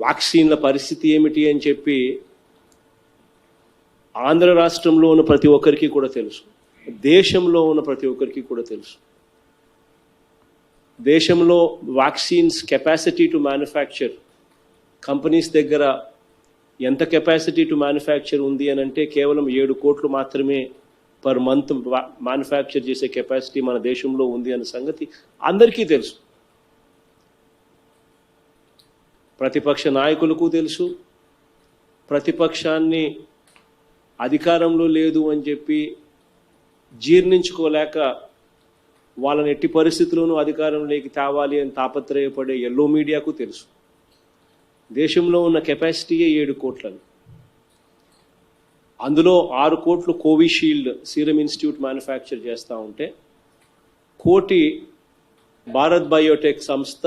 వ్యాక్సిన్ల పరిస్థితి ఏమిటి అని చెప్పి ఆంధ్ర రాష్ట్రంలో ఉన్న ప్రతి ఒక్కరికి కూడా తెలుసు, దేశంలో ఉన్న ప్రతి ఒక్కరికి కూడా తెలుసు. దేశంలో vaccines capacity to manufacture companies దగ్గర ఎంత కెపాసిటీ టు మ్యానుఫ్యాక్చర్ ఉంది అని అంటే కేవలం 7 కోట్లు మాత్రమే పర్ మంత్ మ్యానుఫ్యాక్చర్ చేసే కెపాసిటీ మన దేశంలో ఉంది అనే సంగతి అందరికీ తెలుసు. ప్రతిపక్ష నాయకులకు తెలుసు. ప్రతిపక్షాన్ని అధికారంలో లేదు అని చెప్పి జీర్ణించుకోలేక వాళ్ళని ఎట్టి పరిస్థితుల్లోనూ అధికారంలోకి తేవాలి అని తాపత్రయపడే ఎల్లో మీడియాకు తెలుసు. దేశంలో ఉన్న కెపాసిటీయే 7 కోట్లని. అందులో 6 కోట్లు కోవిషీల్డ్ సీరం ఇన్స్టిట్యూట్ మ్యానుఫ్యాక్చర్ చేస్తూ ఉంటే 1 కోటి భారత్ బయోటెక్ సంస్థ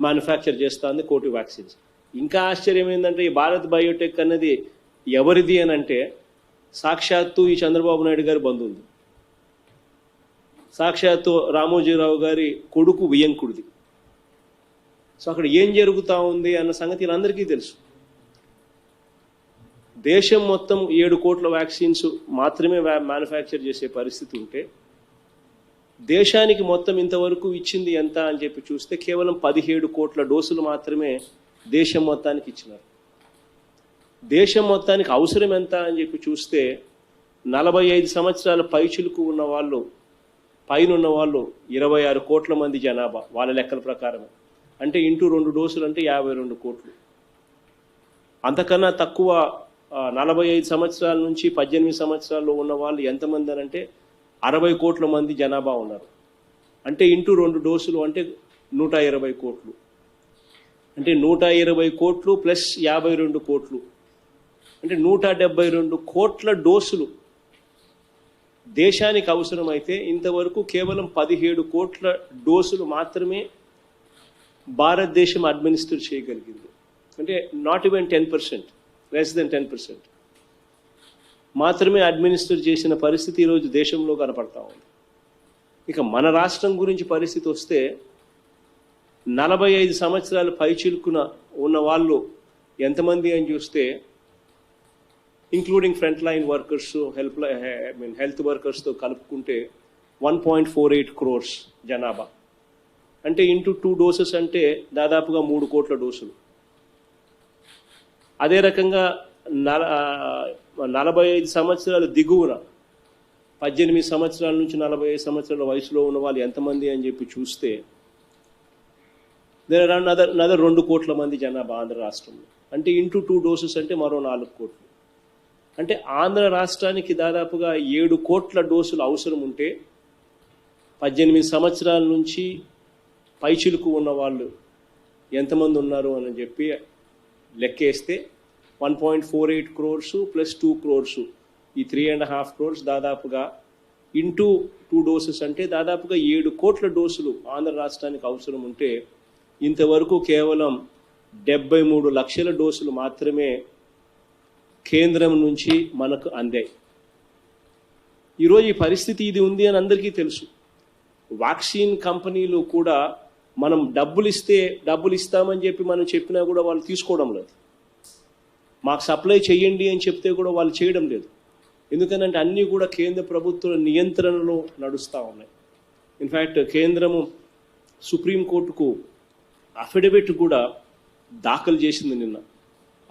మ్యానుఫ్యాక్చర్ చేస్తుంది 1 కోటి వ్యాక్సిన్స్. ఇంకా ఆశ్చర్యం ఏంటంటే ఈ భారత్ బయోటెక్ అన్నది ఎవరిది అని అంటే సాక్షాత్తు ఈ చంద్రబాబు నాయుడు గారి బంధువుంది, సాక్షాత్తు రామోజీరావు గారి కొడుకు వియంకుడిది. సో అక్కడ ఏం జరుగుతూ ఉంది అన్న సంగతి అందరికీ తెలుసు. దేశం మొత్తం 7 కోట్ల వ్యాక్సిన్స్ మాత్రమే మ్యానుఫ్యాక్చర్ చేసే పరిస్థితి ఉంటే దేశానికి మొత్తం ఇంతవరకు ఇచ్చింది ఎంత అని చెప్పి చూస్తే కేవలం 17 కోట్ల డోసులు మాత్రమే దేశం మొత్తానికి ఇచ్చినారు. దేశం మొత్తానికి అవసరం ఎంత అని చెప్పి చూస్తే 45 సంవత్సరాల పైచిలుకు ఉన్న వాళ్ళు పైన ఉన్న వాళ్ళు 26 కోట్ల మంది జనాభా వాళ్ళ లెక్కల ప్రకారం. అంటే ఇంటూ 2 డోసులు అంటే 52 కోట్లు. అంతకన్నా తక్కువ 45 సంవత్సరాల నుంచి 18 సంవత్సరాల్లో ఉన్న వాళ్ళు ఎంతమంది అని అంటే 60 కోట్ల మంది జనాభా ఉన్నారు. అంటే ఇంటూ 2 డోసులు అంటే 120 కోట్లు. అంటే 120 కోట్లు ప్లస్ 52 కోట్లు అంటే 172 కోట్ల డోసులు దేశానికి అవసరమైతే ఇంతవరకు కేవలం 17 కోట్ల డోసులు మాత్రమే భారతదేశం అడ్మినిస్టర్ చేయగలిగింది. అంటే నాట్ ఈవెన్ 10%, లెస్ దెన్ 10% మాత్రమే అడ్మినిస్టర్ చేసిన పరిస్థితి ఈరోజు దేశంలో కనపడతా ఉంది. ఇక మన రాష్ట్రం గురించి పరిస్థితి వస్తే 45 సంవత్సరాల పైచిలుకున ఉన్న వాళ్ళు ఎంతమంది అని చూస్తే including front line workers, health వర్కర్స్తో కలుపుకుంటే 1.48 crores జనాభా. అంటే ఇంటూ 2 డోసెస్ అంటే దాదాపుగా 3 కోట్ల డోసులు. అదే రకంగా 45 సంవత్సరాల దిగువన 18 సంవత్సరాల నుంచి 45 సంవత్సరాల వయసులో ఉన్న వాళ్ళు ఎంతమంది అని చెప్పి చూస్తే దేర్ ఆర్ అనదర్ 2 కోట్ల మంది జనాభా ఆంధ్ర రాష్ట్రంలో. అంటే ఇంటూ 2 డోసెస్ అంటే మరో 4 కోట్లు. అంటే ఆంధ్ర రాష్ట్రానికి దాదాపుగా 7 కోట్ల డోసులు అవసరం ఉంటే 18 సంవత్సరాల నుంచి పైచిలుకు ఉన్న వాళ్ళు ఎంతమంది ఉన్నారు అని చెప్పి లెక్కేస్తే 1.48 crores ప్లస్ 2 crores ఈ 3.5 crores దాదాపుగా ఇంటూ 2 డోసెస్ అంటే దాదాపుగా 7 కోట్ల డోసులు ఆంధ్ర రాష్ట్రానికి అవసరం ఉంటే ఇంతవరకు కేవలం 73 లక్షల డోసులు మాత్రమే కేంద్రం నుంచి మనకు అందాయి. ఈరోజు ఈ పరిస్థితి ఇది ఉంది అని అందరికీ తెలుసు. వ్యాక్సిన్ కంపెనీలు కూడా మనం డబ్బులు ఇస్తామని చెప్పి మనం చెప్పినా కూడా వాళ్ళు తీసుకోవడం లేదు. మాకు సప్లై చేయండి అని చెప్తే కూడా వాళ్ళు చేయడం లేదు. ఎందుకనంటే అన్నీ కూడా కేంద్ర ప్రభుత్వ నియంత్రణలో నడుస్తూ ఉన్నాయి. ఇన్ఫ్యాక్ట్ కేంద్రము సుప్రీంకోర్టుకు అఫిడవిట్ కూడా దాఖలు చేసింది నిన్న.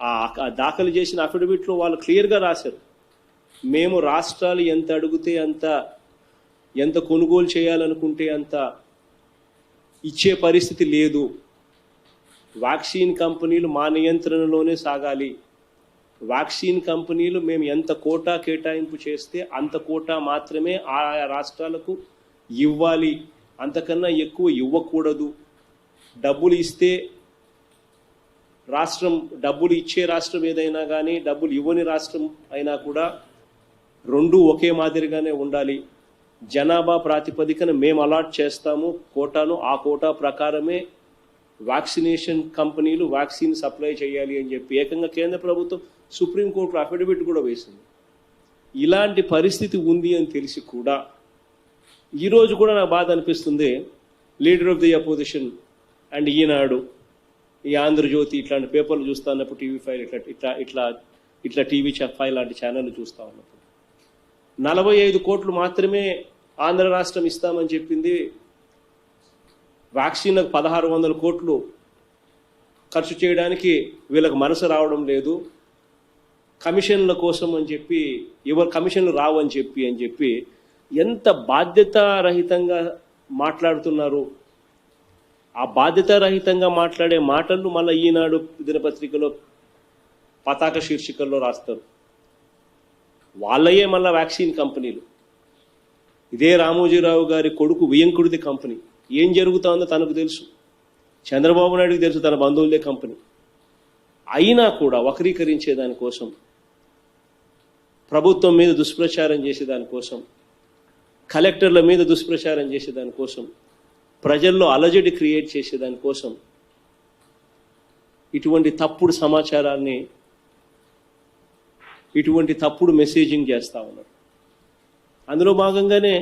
ఆ దాఖలు చేసిన అఫిడవిట్లో వాళ్ళు క్లియర్గా రాశారు, మేము రాష్ట్రాలు ఎంత అడిగితే ఎంత కొనుగోలు చేయాలనుకుంటే అంత ఇచ్చే పరిస్థితి లేదు. వ్యాక్సిన్ కంపెనీలు మా నియంత్రణలోనే సాగాలి. వ్యాక్సిన్ కంపెనీలు మేము ఎంత కోటా కేటాయింపు చేస్తే అంత కోటా మాత్రమే ఆయా రాష్ట్రాలకు ఇవ్వాలి, అంతకన్నా ఎక్కువ ఇవ్వకూడదు. డబ్బులు ఇస్తే డబ్బులు ఇచ్చే రాష్ట్రం ఏదైనా కానీ డబ్బులు ఇవ్వని రాష్ట్రం అయినా కూడా రెండూ ఒకే మాదిరిగానే ఉండాలి. జనాభా ప్రాతిపదికన మేము అలాట్ చేస్తాము కోటాను, ఆ కోటా ప్రకారమే వ్యాక్సినేషన్ కంపెనీలు వ్యాక్సిన్ సప్లై చేయాలి అని చెప్పి ఏకంగా కేంద్ర ప్రభుత్వం సుప్రీంకోర్టు అఫిడవిట్ కూడా వేసింది. ఇలాంటి పరిస్థితి ఉంది అని తెలిసి కూడా ఈరోజు కూడా నాకు బాధ అనిపిస్తుంది. Leader of the opposition and Eenadu ఈ ఆంధ్రజ్యోతి ఇట్లాంటి పేపర్లు చూస్తా ఉన్నప్పుడు టీవీ ఫైవ్ ఇట్లా టీవీ ఫైవ్ లాంటి ఛానళ్ళు చూస్తూ ఉన్నప్పుడు 45 కోట్లు మాత్రమే ఆంధ్ర రాష్ట్రం ఇస్తామని చెప్పింది. వ్యాక్సిన్లకు 1600 కోట్లు ఖర్చు చేయడానికి వీళ్ళకి మనసు రావడం లేదు. కమిషన్ల కోసం అని చెప్పి ఎవరు కమిషన్లు రావు అని చెప్పి ఎంత బాధ్యతారహితంగా మాట్లాడుతున్నారు. ఆ బాధ్యతారహితంగా మాట్లాడే మాటలు మళ్ళీ ఈనాడు దినపత్రికలో పతాక శీర్షికల్లో రాస్తారు. వాళ్ళయే మళ్ళీ వ్యాక్సిన్ కంపెనీలు. ఇదే రామోజీరావు గారి కొడుకు వియంకుడిది కంపెనీ. ఏం జరుగుతుందో తనకు తెలుసు, చంద్రబాబు నాయుడుకి తెలుసు, తన బంధువులే కంపెనీ. అయినా కూడా వక్రీకరించే దానికోసం, ప్రభుత్వం మీద దుష్ప్రచారం చేసేదానికోసం, కలెక్టర్ల మీద దుష్ప్రచారం చేసేదానికోసం, ప్రజల్లో అలజడి క్రియేట్ చేసేదానికోసం ఇటువంటి తప్పుడు సమాచారాన్ని, ఇటువంటి తప్పుడు మెసేజింగ్ చేస్తూ ఉన్నారు. అందులో భాగంగానే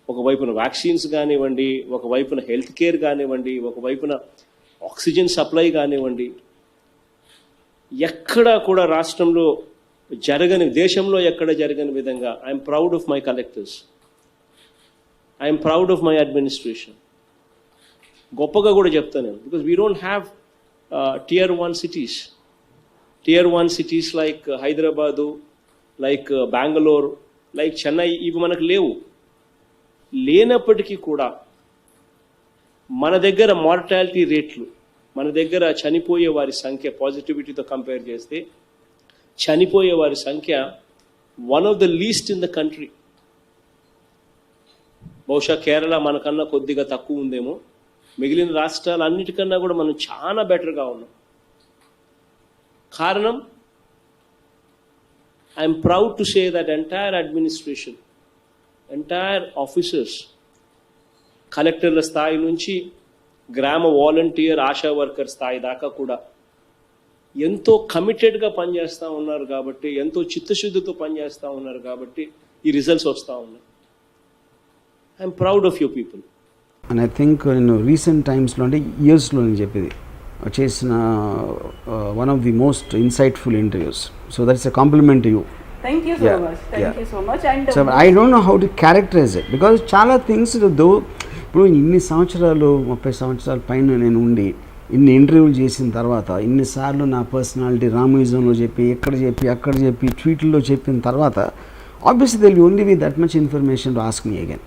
ఒకవైపున వ్యాక్సిన్స్ కానివ్వండి, ఒకవైపున హెల్త్ కేర్ కానివ్వండి, ఒకవైపున ఆక్సిజన్ సప్లై కానివ్వండి, ఎక్కడా కూడా రాష్ట్రంలో జరగని, దేశంలో ఎక్కడ జరగని విధంగా I'm proud of my collectors, I'm proud of my administration. గొప్పగా కూడా చెప్తాను నేను. Because we don't have tier 1 cities. Tier 1 cities like Hyderabad, like Bengaluru, like Chennai, ఇవి మనకు లేవు. లేనప్పటికీ కూడా మన దగ్గర మార్టాలిటీ రేట్లు, మన దగ్గర చనిపోయే వారి సంఖ్య పాజిటివిటీతో కంపేర్ చేస్తే చనిపోయే వారి సంఖ్య one of the least in the country. బహుశా కేరళ మనకన్నా కొద్దిగా తక్కువ ఉందేమో, మిగిలిన రాష్ట్రాలన్నిటికన్నా కూడా మనం చాలా బెటర్గా ఉన్నాం. కారణం, I'm proud to say that entire administration, entire officers, కలెక్టర్ల స్థాయి నుంచి గ్రామ వాలంటీర్, ఆశా వర్కర్ స్థాయి దాకా కూడా ఎంతో కమిటెడ్గా పనిచేస్తూ ఉన్నారు కాబట్టి, ఎంతో చిత్తశుద్ధితో పనిచేస్తూ ఉన్నారు కాబట్టి ఈ రిజల్ట్స్ వస్తూ ఉన్నాయి. I'm proud of your people. And I think నేను రీసెంట్ టైమ్స్లో, అంటే ఇయర్స్లో నేను చెప్పేది చేసిన one of the most insightful interviews. So that's a compliment to you. Thank you so much. Thank you so much. And so I don't know how to characterize it, because చాలా things దో ఇప్పుడు ఇన్ని సంవత్సరాలు, 30 సంవత్సరాల పైన నేను ఉండి ఇన్ని ఇంటర్వ్యూలు చేసిన తర్వాత, ఇన్నిసార్లు నా పర్సనాలిటీ రామోయిజంలో చెప్పి, అక్కడ చెప్పి ట్వీట్లో చెప్పిన తర్వాత, obviously they will only be that much information to ask me again.